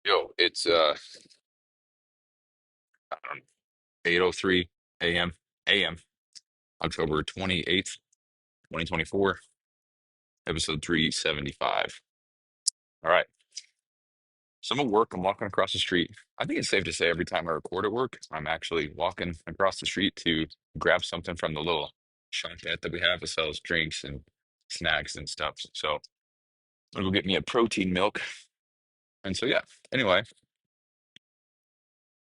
Yo, it's I don't know, 8:03 a.m. a.m. October 28th, 2024, episode 375. All right. So I'm at work, I'm walking across the street. I think it's safe to say every time I record at work, I'm actually walking across the street to grab something from the little shopette that we have that sells drinks and snacks and stuff. So I'm gonna go get me a protein milk. And so yeah, anyway,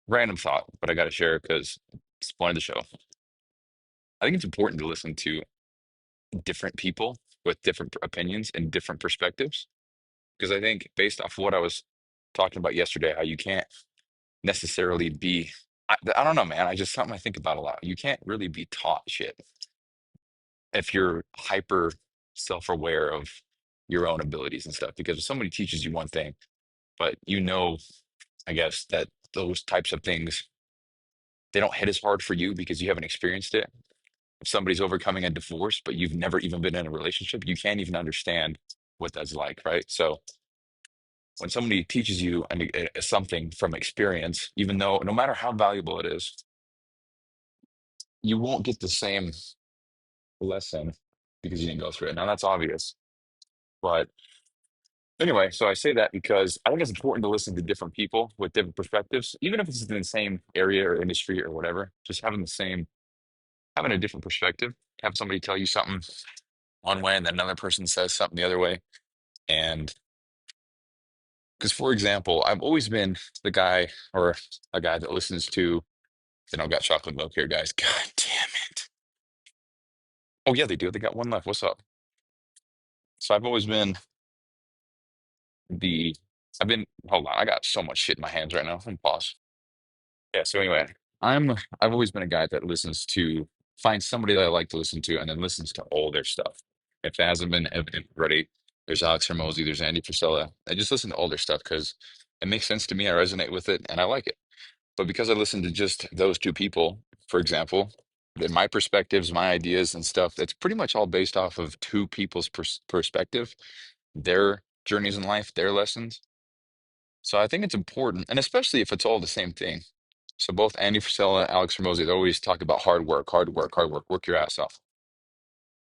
random thought, but I gotta share because it's the point of the show. I think it's important to listen to different people with different opinions and different perspectives. Because I think based off what I was talking about yesterday, how you can't necessarily be, I don't know, man. I just something I think about a lot. You can't really be taught shit if you're hyper self-aware of your own abilities and stuff. Because if somebody teaches you one thing, but I guess that those types of things, they don't hit as hard for you because you haven't experienced it. If somebody's overcoming a divorce, but you've never even been in a relationship, you can't even understand what that's like, right? So when somebody teaches you something from experience, even though no matter how valuable it is, you won't get the same lesson because you didn't go through it. Now that's obvious. But anyway, so I say that because I think it's important to listen to different people with different perspectives, even if it's in the same area or industry or whatever, just having a different perspective, have somebody tell you something one way and then another person says something the other way. And because, for example, I've always been the guy or a guy that listens to, they don't got chocolate milk here, guys. God damn it. Oh, yeah, they do. They got one left. What's up? So I've always been the, hold on, I got so much shit in my hands right now. Let me pause. Yeah, so anyway, I've always been a guy that listens to, find somebody that I like to listen to and then listens to all their stuff. If it hasn't been evident already, there's Alex Hermosi, there's Andy Frisella. I just listen to all their stuff because it makes sense to me. I resonate with it and I like it. But because I listen to just those two people, for example, then my perspectives, my ideas and stuff, that's pretty much all based off of two people's perspective, their journeys in life, their lessons. So I think it's important, and especially if it's all the same thing. So both Andy Frisella and Alex Hormozi, they always talk about hard work, hard work, hard work, work your ass off.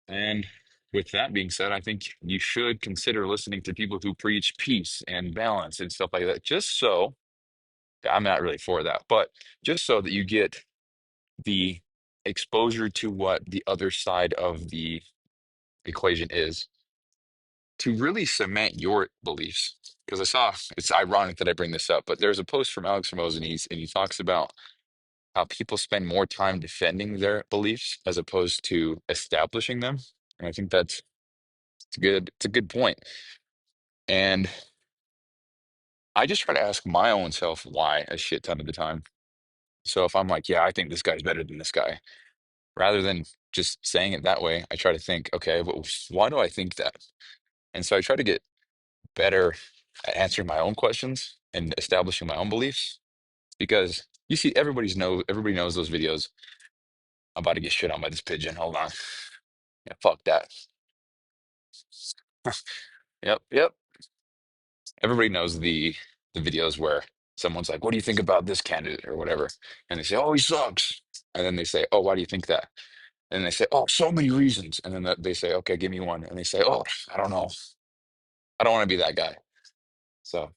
And with that being said, I think you should consider listening to people who preach peace and balance and stuff like that, just so I'm not really for that, but just so that you get the exposure to what the other side of the equation is to really cement your beliefs. Because I saw it's ironic that I bring this up, but there's a post from Alex Ramosi, and he talks about how people spend more time defending their beliefs as opposed to establishing them. And I think that's it's a good point. And I just try to ask my own self why a shit ton of the time. So if I'm like, yeah, I think this guy's better than this guy, rather than just saying it that way, I try to think, okay, but why do I think that? And so I try to get better at answering my own questions and establishing my own beliefs because you see everybody knows those videos. I'm about to get shit on by this pigeon. Hold on. Yeah, fuck that. Yep, yep. Everybody knows the videos where someone's like, "What do you think about this candidate or whatever?" And they say, "Oh, he sucks." And then they say, "Oh, why do you think that?" And they say, "Oh, so many reasons." And then they say, "Okay, give me one." And they say, "Oh, I don't know. I don't want to be that guy." So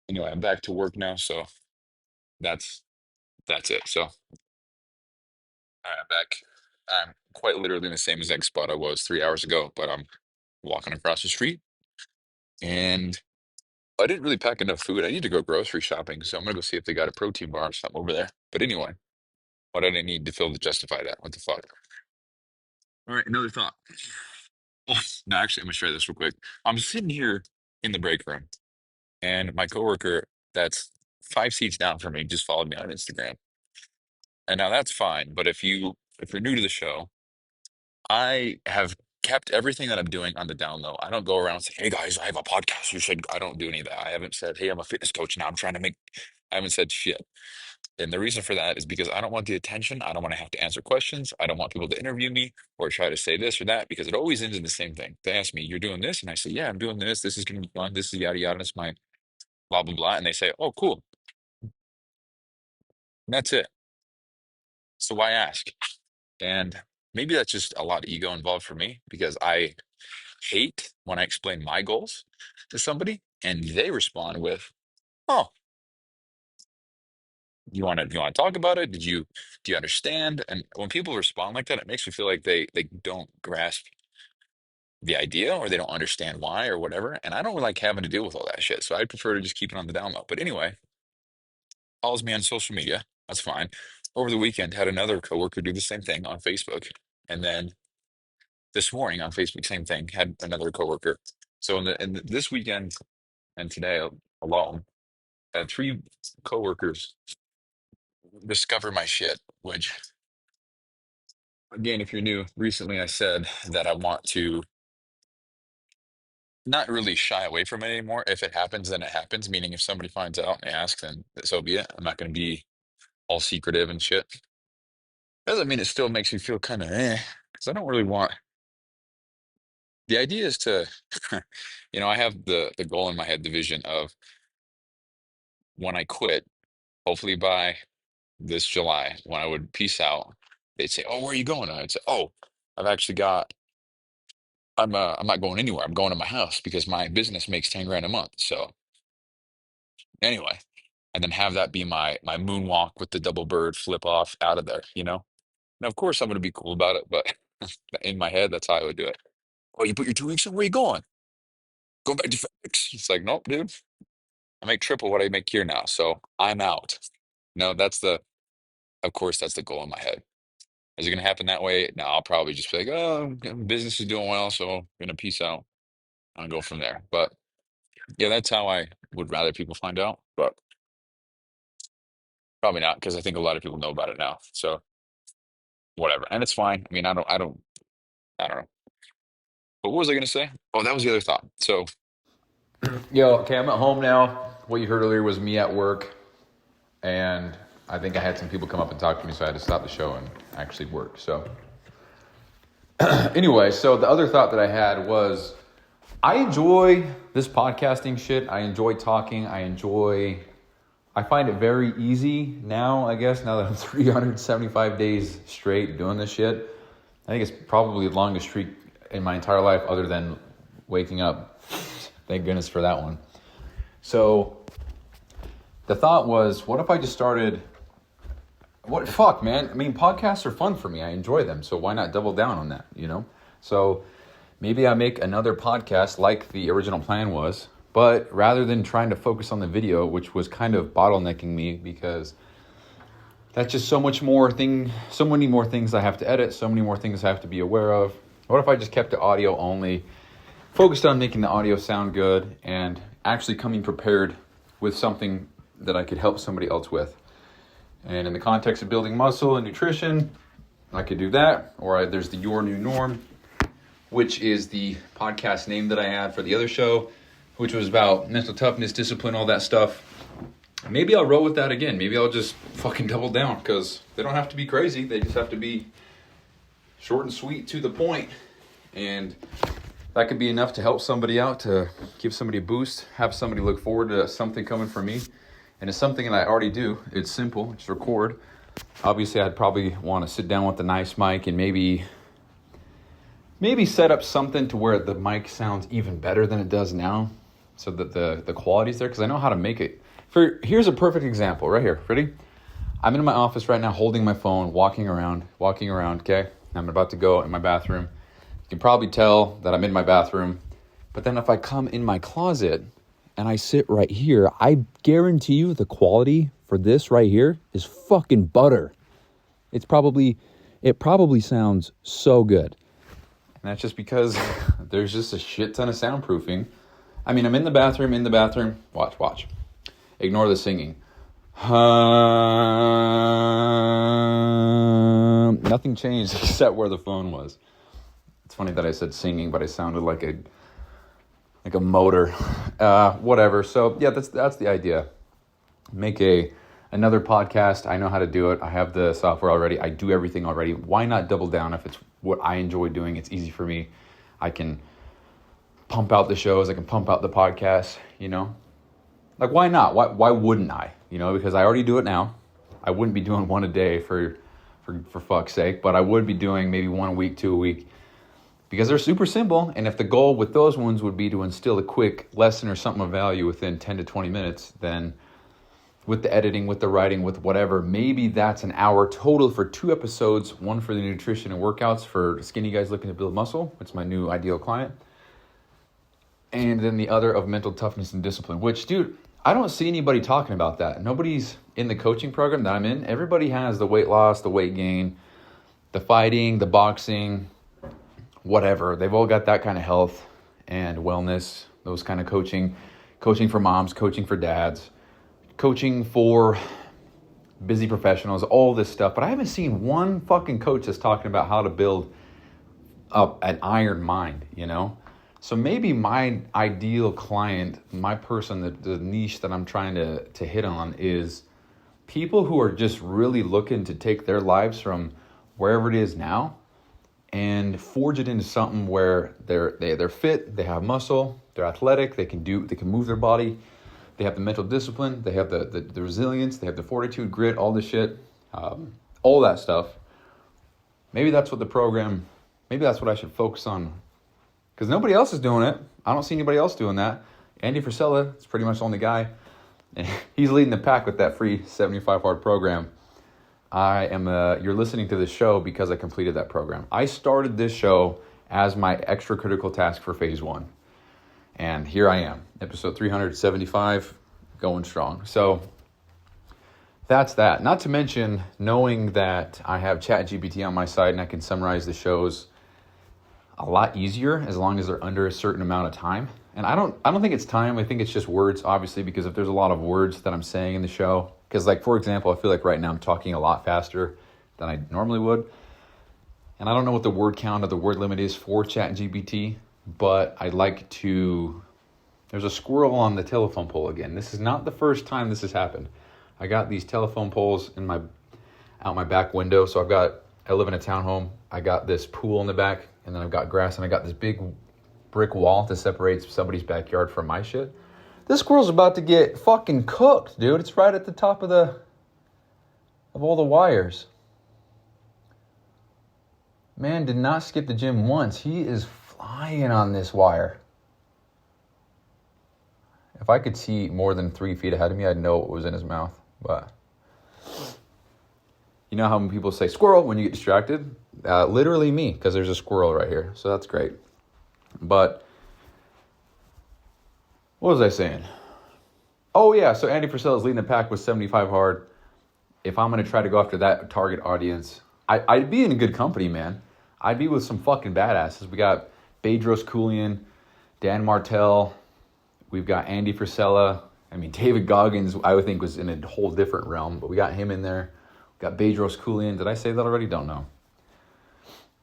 anyway, I'm back to work now, so that's that's it. So I'm back. I'm quite literally in the same exact spot I was 3 hours ago, but I'm walking across the street and I didn't really pack enough food. I need to go grocery shopping, so I'm gonna go see if they got a protein bar or something over there. But anyway, what did I need to feel to justify that? What the fuck? All right, another thought. No, actually, I'm gonna share this real quick. I'm sitting here in the break room, and my coworker that's 5 seats down from me just followed me on Instagram. And now that's fine, but if you're new to the show, I have kept everything that I'm doing on the down low. I don't go around saying, "Hey guys, I have a podcast. You should." I don't do any of that. I haven't said, "Hey, I'm a fitness coach now. I'm trying to make." I haven't said shit. And the reason for that is because I don't want the attention. I don't want to have to answer questions. I don't want people to interview me or try to say this or that because it always ends in the same thing. They ask me, "You're doing this?" And I say, "Yeah, I'm doing this. This is going to be fun. This is yada yada. It's my blah, blah, blah. And they say, oh, cool. And that's it. So why ask? And maybe that's just a lot of ego involved for me because I hate when I explain my goals to somebody and they respond with, oh, you want to talk about it? Do you understand? And when people respond like that, it makes me feel like they don't grasp the idea or they don't understand why or whatever. And I don't really like having to deal with all that shit. So I'd prefer to just keep it on the down low. But anyway, follows me on social media. That's fine. Over the weekend, had another coworker do the same thing on Facebook. And then this morning on Facebook, same thing, had another coworker. So this weekend and today alone, had three coworkers discover my shit, which again, if you're new, recently I said that I want to not really shy away from it anymore. If it happens, then it happens. Meaning, if somebody finds out and asks, then so be it. I'm not going to be all secretive and shit. Doesn't mean it still makes me feel kind of because I don't really want. The idea is to, I have the goal in my head, the vision of when I quit, hopefully by this July, when I would peace out, they'd say, "Oh, where are you going?" And I'd say, "Oh, I've actually got. I'm not going anywhere. I'm going to my house because my business makes 10 grand a month." So anyway, and then have that be my moonwalk with the double bird flip off out of there. Now, of course, I'm going to be cool about it, but in my head, that's how I would do it. Oh, you put your 2 weeks in? Where you going? Going back to FedEx? It's like, nope, dude. I make triple what I make here now, so I'm out. No, of course, that's the goal in my head. Is it going to happen that way? No, I'll probably just be like, oh, business is doing well, so I'm going to peace out and go from there. But yeah, that's how I would rather people find out, but probably not because I think a lot of people know about it now. So whatever, and it's fine. I mean, I don't know. But what was I going to say? Oh, that was the other thought. So Yo, okay, I'm at home now. What you heard earlier was me at work, and I think I had some people come up and talk to me, so I had to stop the show and actually work. So, anyway, so the other thought that I had was I enjoy this podcasting shit. I enjoy talking. I find it very easy now, I guess, now that I'm 375 days straight doing this shit. I think it's probably the longest streak in my entire life other than waking up. Thank goodness for that one. So the thought was, what if I just started, fuck, man. I mean, podcasts are fun for me. I enjoy them. So why not double down on that? So maybe I make another podcast like the original plan was, but rather than trying to focus on the video, which was kind of bottlenecking me because that's just so many more things I have to edit, so many more things I have to be aware of. What if I just kept the audio only, focused on making the audio sound good, and actually coming prepared with something that I could help somebody else with? And in the context of building muscle and nutrition, I could do that. Or there's the Your New Norm, which is the podcast name that I had for the other show, which was about mental toughness, discipline, all that stuff. Maybe I'll roll with that again. Maybe I'll just fucking double down because they don't have to be crazy. They just have to be short and sweet to the point. And that could be enough to help somebody out, to give somebody a boost, have somebody look forward to something coming from me. And it's something that I already do. It's simple. Just record. Obviously, I'd probably want to sit down with a nice mic and maybe set up something to where the mic sounds even better than it does now, so that the quality's there, because I know how to make it. Here's a perfect example right here. Ready? I'm in my office right now holding my phone, walking around, okay? I'm about to go in my bathroom. You can probably tell that I'm in my bathroom. But then if I come in my closet and I sit right here, I guarantee you the quality for this right here is fucking butter. It probably sounds so good. And that's just because there's just a shit ton of soundproofing. I mean, I'm in the bathroom. Watch. Ignore the singing. Nothing changed except where the phone was. It's funny that I said singing, but I sounded like a motor. Whatever. So yeah, that's the idea. Make another podcast. I know how to do it. I have the software already. I do everything already. Why not double down if it's what I enjoy doing? It's easy for me. I can pump out the shows. I can pump out the podcasts, Like, why not? Why wouldn't I? You know, because I already do it now. I wouldn't be doing one a day for fuck's sake, but I would be doing maybe 1 a week, 2 a week, because they're super simple. And if the goal with those ones would be to instill a quick lesson or something of value within 10 to 20 minutes, then with the editing, with the writing, with whatever, maybe that's an hour total for 2 episodes, one for the nutrition and workouts for skinny guys looking to build muscle. It's my new ideal client. And then the other of mental toughness and discipline, which, dude, I don't see anybody talking about that. Nobody's in the coaching program that I'm in. Everybody has the weight loss, the weight gain, the fighting, the boxing, whatever. They've all got that kind of health and wellness, those kind of coaching for moms, coaching for dads, coaching for busy professionals, all this stuff. But I haven't seen one fucking coach that's talking about how to build up an iron mind, you know? So maybe my ideal client, my person, the niche that I'm trying to hit on is people who are just really looking to take their lives from wherever it is now and forge it into something where they're fit, they have muscle, they're athletic, they can move their body, they have the mental discipline, they have the resilience, they have the fortitude, grit, all this shit, all that stuff. Maybe that's what I should focus on. Because nobody else is doing it. I don't see anybody else doing that. Andy Frisella is pretty much the only guy. And he's leading the pack with that free 75 hard program. You're listening to this show because I completed that program. I started this show as my extra critical task for phase 1. And here I am, episode 375, going strong. So that's that. Not to mention knowing that I have ChatGPT on my side and I can summarize the shows a lot easier as long as they're under a certain amount of time. And I don't think it's time. I think it's just words, obviously, because if there's a lot of words that I'm saying in the show, because like, for example, I feel like right now I'm talking a lot faster than I normally would. And I don't know what the word count or the word limit is for ChatGPT, but there's a squirrel on the telephone pole again. This is not the first time this has happened. I got these telephone poles out my back window. So I live in a townhome. I got this pool in the back, and then I've got grass, and I got this big brick wall that separates somebody's backyard from my shit. This squirrel's about to get fucking cooked, dude. It's right at the top of all the wires. Man did not skip the gym once. He is flying on this wire. If I could see more than 3 feet ahead of me, I'd know what was in his mouth. But you know how people say squirrel when you get distracted? Literally me, because there's a squirrel right here. So that's great. But what was I saying? Oh, yeah. So Andy Frisella is leading the pack with 75 hard. If I'm going to try to go after that target audience, I'd be in a good company, man. I'd be with some fucking badasses. We got Bedros Keuilian, Dan Martell. We've got Andy Frisella. I mean, David Goggins, I would think, was in a whole different realm, but we got him in there. We got Bedros Keuilian. Did I say that already? Don't know.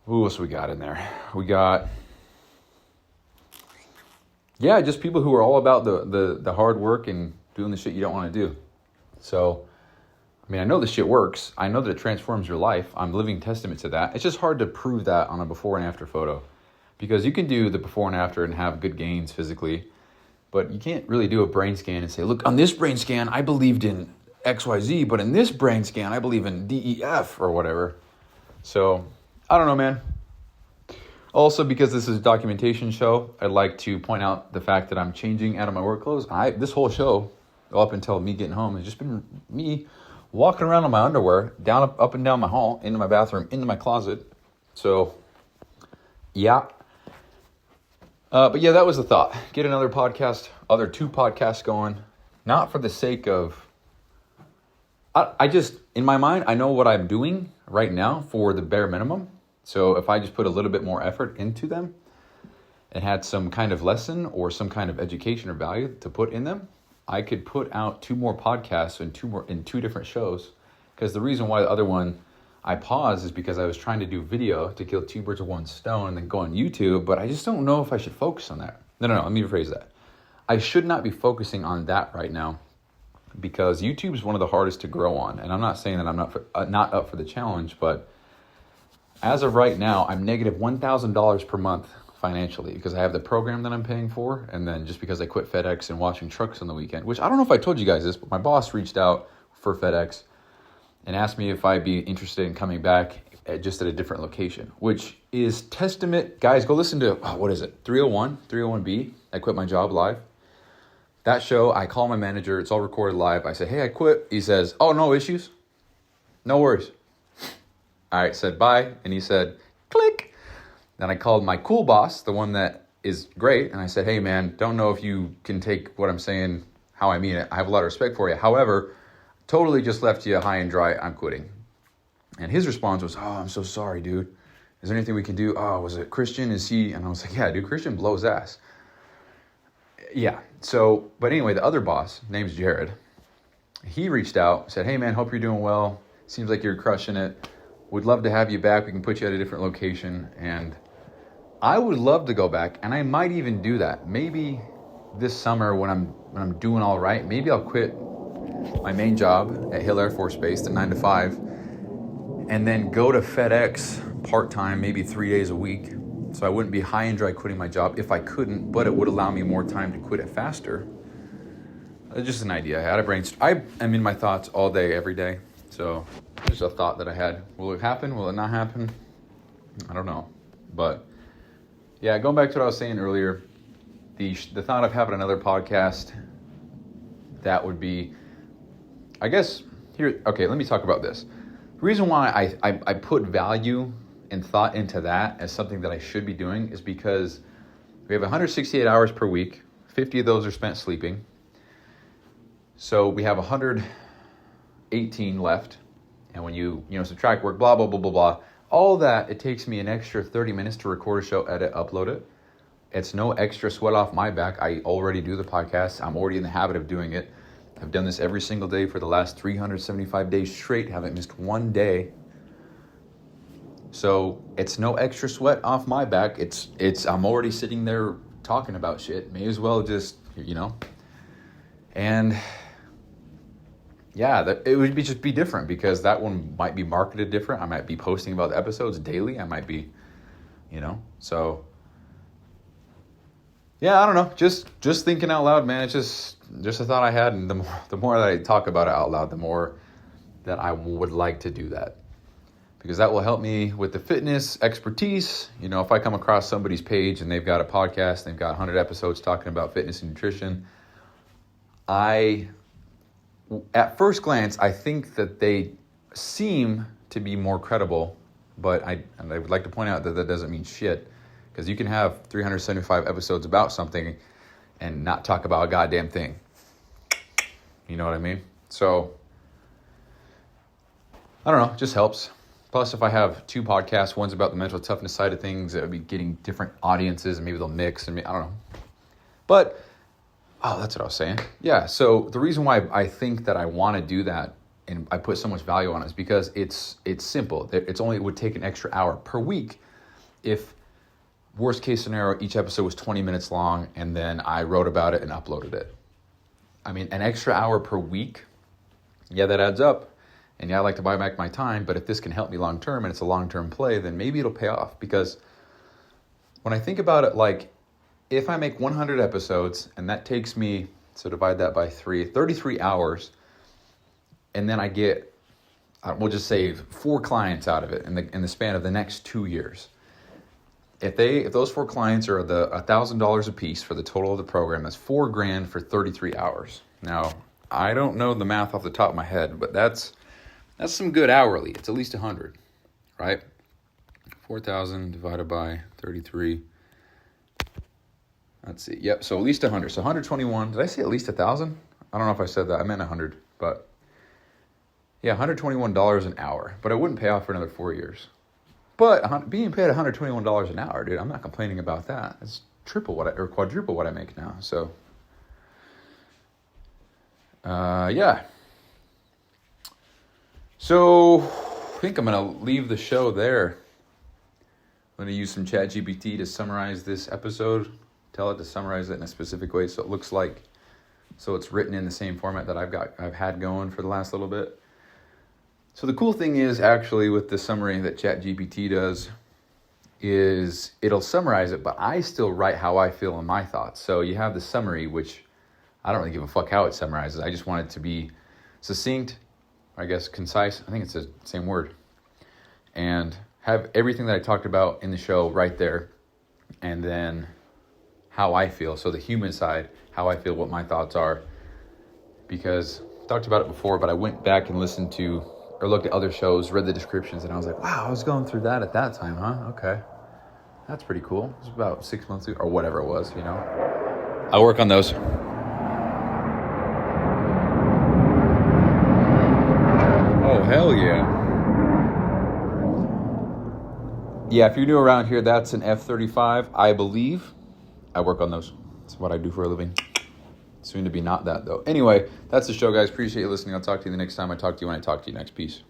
Who else we got in there? We got, just people who are all about the hard work and doing the shit you don't want to do. So, I mean, I know the shit works. I know that it transforms your life. I'm living testament to that. It's just hard to prove that on a before and after photo, because you can do the before and after and have good gains physically, but you can't really do a brain scan and say, look, on this brain scan, I believed in XYZ, but in this brain scan, I believe in DEF or whatever. So, I don't know, man. Also, because this is a documentation show, I'd like to point out the fact that I'm changing out of my work clothes. This whole show, up until me getting home, has just been me walking around in my underwear, up and down my hall, into my bathroom, into my closet. So, yeah. But yeah, that was the thought. Get other 2 podcasts going. Not for the sake of... I just, in my mind, I know what I'm doing right now for the bare minimum. So if I just put a little bit more effort into them and had some kind of lesson or some kind of education or value to put in them, I could put out 2 more podcasts in 2 different shows. Because the reason why the other one I paused is because I was trying to do video to kill 2 birds with 1 stone and then go on YouTube, but I just don't know if I should focus on that. No, let me rephrase that. I should not be focusing on that right now, because YouTube is one of the hardest to grow on. And I'm not saying that I'm not up for the challenge, but as of right now, I'm negative $1,000 per month financially because I have the program that I'm paying for, and then just because I quit FedEx and washing trucks on the weekend, which I don't know if I told you guys this, but my boss reached out for FedEx and asked me if I'd be interested in coming back just at a different location, which is testament. Guys, go listen to, what is it, 301B, I Quit My Job live. That show, I call my manager, it's all recorded live. I say, hey, I quit. He says, oh, no issues, no worries. All right, said bye, and he said, click. Then I called my cool boss, the one that is great, and I said, hey, man, don't know if you can take what I'm saying, how I mean it. I have a lot of respect for you. However, totally just left you high and dry. I'm quitting. And his response was, oh, I'm so sorry, dude. Is there anything we can do? Oh, was it Christian? Is he? And I was like, yeah, dude, Christian blows ass. Yeah. So, but anyway, the other boss, name's Jared, he reached out, said, hey, man, hope you're doing well. Seems like you're crushing it. Would love to have you back. We can put you at a different location. And I would love to go back, and I might even do that. Maybe this summer when I'm doing all right, maybe I'll quit my main job at Hill Air Force Base, the 9 to 5, and then go to FedEx part-time, maybe 3 days a week. So I wouldn't be high and dry quitting my job if I couldn't, but it would allow me more time to quit it faster. It's just an idea I had. I am in my thoughts all day, every day. So just a thought that I had. Will it happen? Will it not happen? I don't know. But yeah, going back to what I was saying earlier, the thought of having another podcast, that would be, I guess, here, okay, let me talk about this. The reason why I put value and thought into that as something that I should be doing is because we have 168 hours per week. 50 of those are spent sleeping. So we have 118 left. And when you subtract work, blah, blah, blah, blah, blah, all that, it takes me an extra 30 minutes to record a show, edit, upload it. It's no extra sweat off my back. I already do the podcast. I'm already in the habit of doing it. I've done this every single day for the last 375 days straight. Haven't missed one day. So it's no extra sweat off my back. I'm already sitting there talking about shit. May as well just, and yeah, it would just be different because that one might be marketed different. I might be posting about the episodes daily. I might be, so yeah, I don't know. Just thinking out loud, man. It's just a thought I had, and the more that I talk about it out loud, the more that I would like to do that. Because that will help me with the fitness expertise. If I come across somebody's page and they've got a podcast, they've got 100 episodes talking about fitness and nutrition, at first glance, I think that they seem to be more credible, but I would like to point out that doesn't mean shit, because you can have 375 episodes about something and not talk about a goddamn thing. You know what I mean? So, I don't know, it just helps. Plus, if I have two podcasts, one's about the mental toughness side of things, that would be getting different audiences, and maybe they'll mix, and I don't know. But that's what I was saying. Yeah, so the reason why I think that I want to do that and I put so much value on it is because it's simple. It would take an extra hour per week if, worst case scenario, each episode was 20 minutes long and then I wrote about it and uploaded it. I mean, an extra hour per week, yeah, that adds up. And yeah, I like to buy back my time, but if this can help me long term and it's a long-term play, then maybe it'll pay off. Because when I think about it, like, if I make 100 episodes and that takes me, so divide that by 33 hours, and then I get, we'll just say 4 clients out of it in the span of the next 2 years. If those 4 clients are the $1,000 a piece for the total of the program, that's $4,000 for 33 hours. Now, I don't know the math off the top of my head, but that's some good hourly. It's at least 100, right? 4,000 divided by 33. Let's see. Yep. So at least 100. So 121. Did I say at least 1,000? I don't know if I said that. I meant 100, but yeah, $121 an hour. But it wouldn't pay off for another 4 years. But being paid $121 an hour, dude, I'm not complaining about that. It's quadruple what I make now. So, yeah. So I think I'm going to leave the show there. I'm going to use some ChatGPT to summarize this episode. Tell it to summarize it in a specific way so it's written in the same format that I've had going for the last little bit. So the cool thing is, actually, with the summary that ChatGPT does, is it'll summarize it, but I still write how I feel in my thoughts. So you have the summary, which I don't really give a fuck how it summarizes. I just want it to be succinct, I guess concise. I think it's the same word. And have everything that I talked about in the show right there. And then how I feel. So the human side, how I feel, what my thoughts are. Because I talked about it before, but I went back and listened to or looked at other shows, read the descriptions, and I was like, wow, I was going through that at that time, huh? Okay. That's pretty cool. It was about 6 months ago, or whatever it was, you know. I'll work on those. Oh, hell yeah. Yeah, if you're new around here, that's an F-35, I believe. I work on those. That's what I do for a living. Soon to be not that, though. Anyway, that's the show, guys. Appreciate you listening. I'll talk to you the next time I talk to you when I talk to you next. Peace.